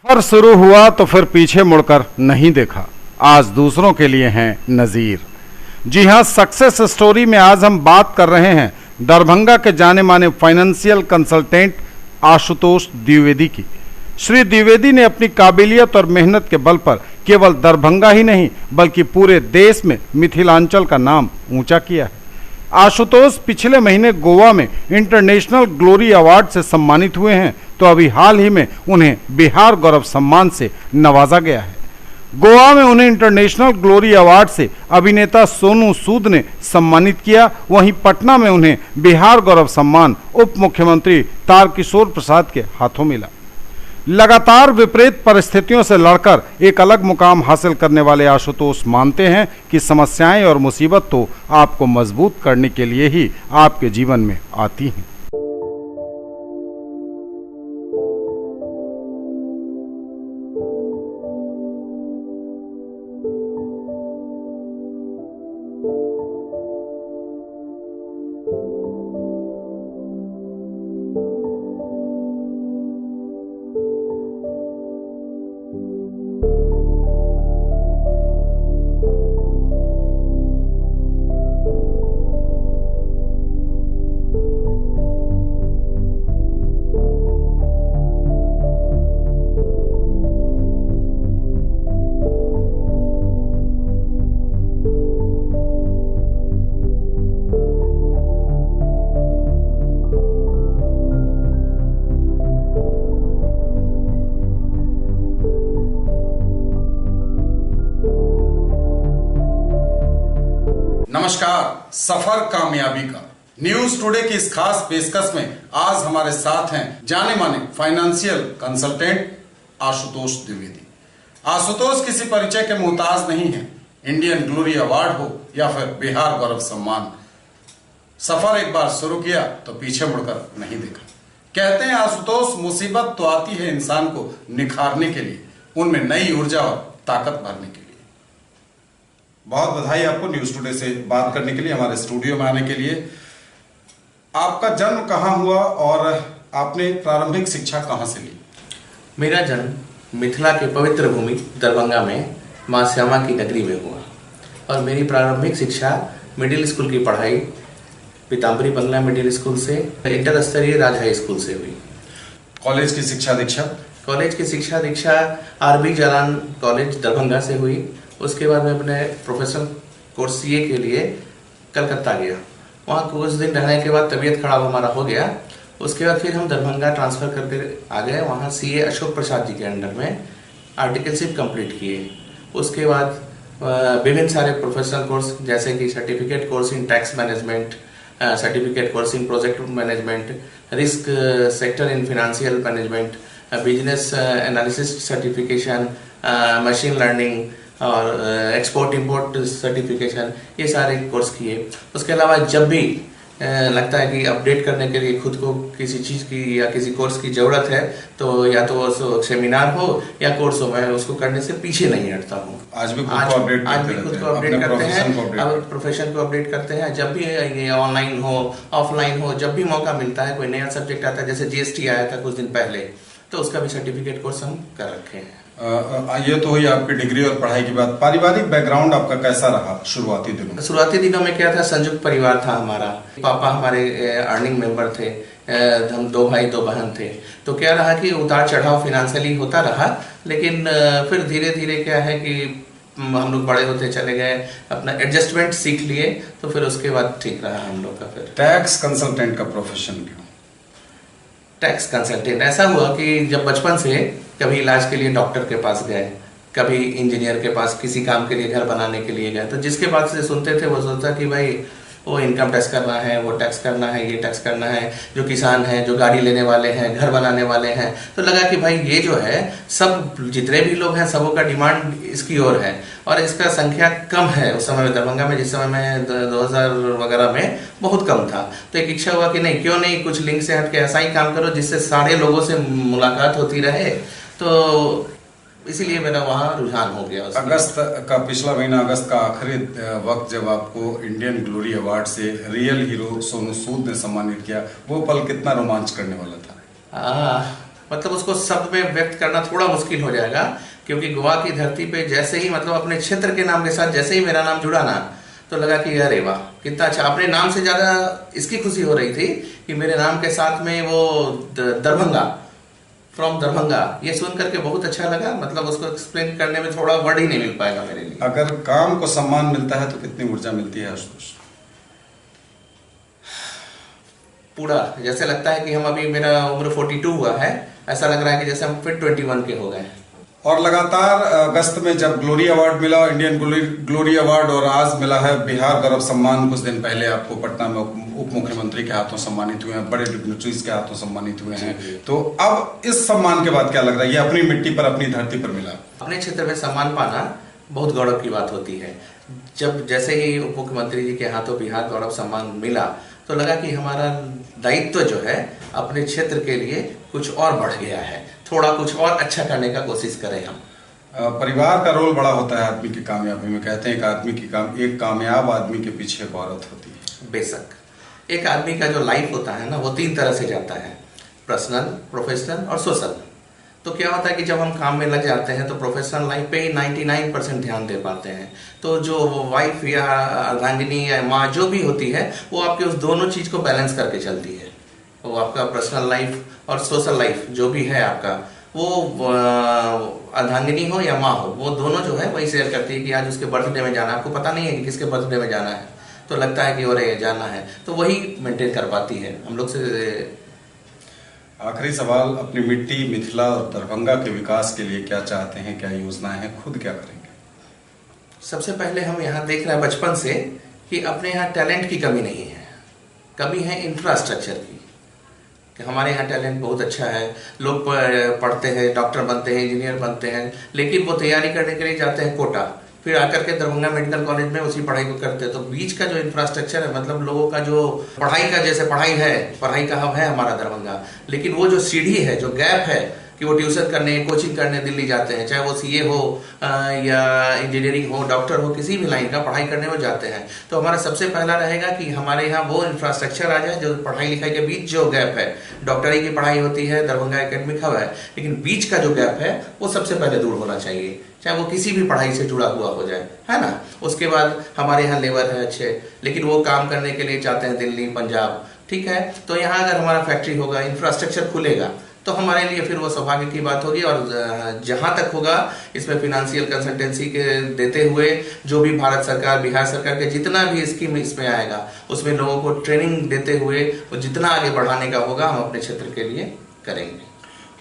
सफर शुरू हुआ तो फिर पीछे मुड़कर नहीं देखा। आज दूसरों के लिए हैं नज़ीर। जी हां, सक्सेस स्टोरी में आज हम बात कर रहे हैं दरभंगा के जाने माने फाइनेंशियल कंसल्टेंट आशुतोष द्विवेदी की। श्री द्विवेदी ने अपनी काबिलियत और मेहनत के बल पर केवल दरभंगा ही नहीं बल्कि पूरे देश में मिथिलांचल का नाम ऊंचा किया है। आशुतोष पिछले महीने गोवा में इंटरनेशनल ग्लोरी अवार्ड से सम्मानित हुए हैं, तो अभी हाल ही में उन्हें बिहार गौरव सम्मान से नवाजा गया है। गोवा में उन्हें इंटरनेशनल ग्लोरी अवार्ड से अभिनेता सोनू सूद ने सम्मानित किया। वहीं पटना में उन्हें बिहार गौरव सम्मान उप मुख्यमंत्री तारकिशोर प्रसाद के हाथों मिला। लगातार विपरीत परिस्थितियों से लड़कर एक अलग मुकाम हासिल करने वाले आशुतोष मानते हैं कि समस्याएं और मुसीबत तो आपको मजबूत करने के लिए ही आपके जीवन में आती हैं। नमस्कार। सफर कामयाबी का न्यूज टुडे की इस खास पेशकश में आज हमारे साथ हैं जाने माने फाइनेंशियल कंसल्टेंट आशुतोष द्विवेदी। आशुतोष किसी परिचय के मोहताज नहीं है। इंडियन ग्लोरी अवार्ड हो या फिर बिहार गौरव सम्मान, सफर एक बार शुरू किया तो पीछे मुड़कर नहीं देखा। कहते हैं आशुतोष, मुसीबत तो आती है इंसान को निखारने के लिए, उनमें नई ऊर्जा और ताकत भरने के लिए। बहुत बधाई आपको न्यूज टुडे से बात करने के लिए, हमारे स्टूडियो में आने के लिए। आपका जन्म कहाँ हुआ और आपने प्रारंभिक शिक्षा कहाँ से ली? मेरा जन्म मिथिला के पवित्र भूमि दरभंगा में मां श्यामा की नगरी में हुआ और मेरी प्रारंभिक शिक्षा मिडिल स्कूल की पढ़ाई पीताम्बरी बंगला मिडिल स्कूल से इंटर स्तरीय राज हाई स्कूल से हुई। कॉलेज की शिक्षा दीक्षा? कॉलेज की शिक्षा दीक्षा आरबी जालान कॉलेज दरभंगा से हुई। उसके बाद मैं अपने प्रोफेशनल कोर्स सीए के लिए कलकत्ता गया। वहाँ कुछ दिन रहने के बाद तबीयत खराब हमारा हो गया। उसके बाद फिर हम दरभंगा ट्रांसफ़र करके आ गए। वहाँ सीए अशोक प्रसाद जी के अंडर में आर्टिकलशिप कंप्लीट किए। उसके बाद विभिन्न सारे प्रोफेशनल कोर्स जैसे कि certificate course in tax management, certificate course in project management, risk sector in financial management, business analysis certification, machine learning और एक्सपोर्ट इंपोर्ट सर्टिफिकेशन, ये सारे कोर्स किए। उसके अलावा जब भी लगता है कि अपडेट करने के लिए खुद को किसी चीज़ की या किसी कोर्स की ज़रूरत है तो या तो सेमिनार हो या कोर्स हो, मैं उसको करने से पीछे नहीं हटता हूँ। आज भी खुद को अपडेट करते हैं, अब प्रोफेशन को अपडेट करते हैं। जब भी ये ऑनलाइन हो ऑफलाइन हो, जब भी मौका मिलता है, कोई नया सब्जेक्ट आता है, जैसे जीएसटी आया था कुछ दिन पहले, तो उसका भी सर्टिफिकेट कोर्स हम कर रखे हैं। ये तो हुई आपकी डिग्री और पढ़ाई की बात। पारिवारिक बैकग्राउंड आपका कैसा रहा शुरुआती दिनों में? शुरुआती दिनों में क्या था, संयुक्त परिवार था हमारा। पापा हमारे अर्निंग मेंबर थे, हम 2 भाई 2 बहन थे। तो क्या रहा कि उतार चढ़ाव फिनेंशियली होता रहा, लेकिन फिर धीरे धीरे क्या है कि हम लोग बड़े होते चले गए, अपना एडजस्टमेंट सीख लिए, तो फिर उसके बाद ठीक रहा हम लोग का। फिर टैक्स कंसल्टेंट का प्रोफेशन क्यों? टैक्स कंसल्टेंट ऐसा हुआ कि जब बचपन से कभी इलाज के लिए डॉक्टर के पास गए, कभी इंजीनियर के पास किसी काम के लिए घर बनाने के लिए गए, तो जिसके पास से सुनते थे वो सोचता कि भाई वो इनकम टैक्स करना है, वो टैक्स करना है, ये टैक्स करना है, जो किसान हैं, जो गाड़ी लेने वाले हैं, घर बनाने वाले हैं। तो लगा कि भाई ये जो है सब जितने भी लोग हैं सबों का डिमांड इसकी ओर है और इसका संख्या कम है। उस समय में दरभंगा में, जिस समय में 2000 वगैरह में बहुत कम था। तो एक इच्छा हुआ कि नहीं, क्यों नहीं कुछ लिंक से हट के ऐसा ही काम करो जिससे सारे लोगों से मुलाकात होती रहे। तो इसीलिए मेरा वहाँ रुझान हो गया। अगस्त का पिछला महीना, अगस्त का आखिरी वक्त जब आपको इंडियन ग्लोरी अवार्ड से रियल हीरो सोनू सूद ने सम्मानित किया, वो पल कितना रोमांच करने वाला था? मतलब उसको शब्द में व्यक्त करना थोड़ा मुश्किल हो जाएगा, क्योंकि गोवा की धरती पे जैसे ही मतलब अपने क्षेत्र के नाम के साथ जैसे ही मेरा नाम जुड़ा ना, तो लगा कि अरे वाह कितना अच्छा। अपने नाम से ज्यादा इसकी खुशी हो रही थी कि मेरे नाम के साथ में वो दरभंगा, फ्रॉम दरभंगा, ये सुन करके बहुत अच्छा लगा। मतलब उसको एक्सप्लेन करने में थोड़ा वर्ड ही नहीं मिल पाएगा मेरे लिए। अगर काम को सम्मान मिलता है तो कितनी ऊर्जा मिलती है आशुतोष? पूरा जैसे लगता है कि हम अभी, मेरा उम्र 42 हुआ है, ऐसा लग रहा है कि जैसे हम फिर 21 के हो गए। और लगातार अगस्त में जब ग्लोरी अवार्ड मिला, इंडियन ग्लोरी अवार्ड, और आज मिला है बिहार गौरव सम्मान। कुछ दिन पहले आपको पटना में उप मुख्यमंत्री के हाथों सम्मानित हुए हैं, बड़े डिग्निटरीज के हाथों सम्मानित हुए हैं। तो अब इस सम्मान के बाद क्या लग रहा है? ये अपनी मिट्टी पर, अपनी धरती पर मिला। अपने क्षेत्र में सम्मान पाना बहुत गौरव की बात होती है। जब जैसे ही उप मुख्यमंत्री जी के हाथों बिहार गौरव सम्मान मिला, तो लगा कि हमारा दायित्व जो है अपने क्षेत्र के लिए कुछ और बढ़ गया है, थोड़ा कुछ और अच्छा करने का कोशिश करें हम। परिवार का रोल बड़ा होता है आदमी की कामयाबी में। कहते हैं कि एक कामयाब आदमी के पीछे एक औरत होती है। बेशक एक आदमी का जो लाइफ होता है ना, वो 3 तरह से जाता है, पर्सनल, प्रोफेशनल और सोशल। तो क्या होता है कि जब हम काम में लग जाते हैं तो प्रोफेशनल लाइफ पे ही 99% ध्यान दे पाते हैं। तो जो वाइफ या अर्धांगिनी या माँ जो भी होती है, वो आपके उस दोनों चीज को बैलेंस करके चलती है। वो आपका पर्सनल लाइफ और सोशल लाइफ जो भी है आपका, वो अर्धांगिनी हो या माँ हो, वो दोनों जो है वही शेयर करती है कि आज उसके बर्थडे में जाना है। आपको पता नहीं है कि किसके बर्थडे में जाना है, तो लगता है कि अरे जाना है, तो वही मेंटेन कर पाती है हम लोग से। आखिरी सवाल, अपनी मिट्टी मिथिला और दरभंगा के विकास के लिए क्या चाहते हैं, क्या योजनाएं हैं, खुद क्या करेंगे? सबसे पहले हम यहाँ देख रहे हैं बचपन से कि अपने यहाँ टैलेंट की कमी नहीं है, कमी है इंफ्रास्ट्रक्चर की। कि हमारे यहाँ टैलेंट बहुत अच्छा है, लोग पढ़ते हैं, डॉक्टर बनते हैं, इंजीनियर बनते हैं, लेकिन वो तैयारी करने के लिए जाते हैं कोटा, फिर आकर के दरभंगा मेडिकल कॉलेज में उसी पढ़ाई को करते हैं। तो बीच का जो इंफ्रास्ट्रक्चर है, मतलब लोगों का जो पढ़ाई का, जैसे पढ़ाई का हब है हमारा दरभंगा, लेकिन वो जो सीढ़ी है, जो गैप है कि वो ट्यूशन करने, कोचिंग करने दिल्ली जाते हैं, चाहे वो सीए हो या इंजीनियरिंग हो, डॉक्टर हो, किसी भी लाइन का पढ़ाई करने वो जाते हैं। तो हमारा सबसे पहला रहेगा कि हमारे यहाँ वो इंफ्रास्ट्रक्चर आ जाए जो पढ़ाई लिखाई के बीच जो गैप है। डॉक्टरी की पढ़ाई होती है, दरभंगा एकेडमिक हब है, लेकिन बीच का जो गैप है वो सबसे पहले दूर होना चाहिए, चाहे वो किसी भी पढ़ाई से जुड़ा हुआ हो जाए, है ना। उसके बाद हमारे यहाँ लेबर है अच्छे, लेकिन वो काम करने के लिए जाते हैं दिल्ली, पंजाब, ठीक है। तो यहाँ अगर हमारा फैक्ट्री होगा, इंफ्रास्ट्रक्चर खुलेगा, तो हमारे लिए फिर वो सौभाग्य की बात होगी। और जहां तक होगा इसमें फिनेंशियल कंसल्टेंसी के देते हुए, जो भी भारत सरकार, बिहार सरकार के जितना भी स्कीम इसमें आएगा, उसमें लोगों को ट्रेनिंग देते हुए वो जितना आगे बढ़ाने का होगा हम अपने क्षेत्र के लिए करेंगे।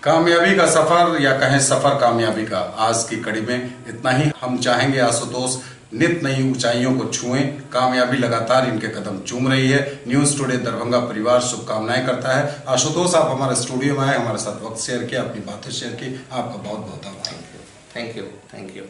कामयाबी का सफर, या कहें सफर कामयाबी का, आज की कड़ी में इतना ही। हम चाहेंगे आशुतोष नित नई ऊंचाइयों को छुएं, कामयाबी लगातार इनके कदम चूम रही है। न्यूज टुडे दरभंगा परिवार शुभकामनाएं करता है। आशुतोष, आप हमारे स्टूडियो में आए, हमारे साथ वक्त शेयर किया, अपनी बातें शेयर की, आपका बहुत बहुत आभार। Thank you.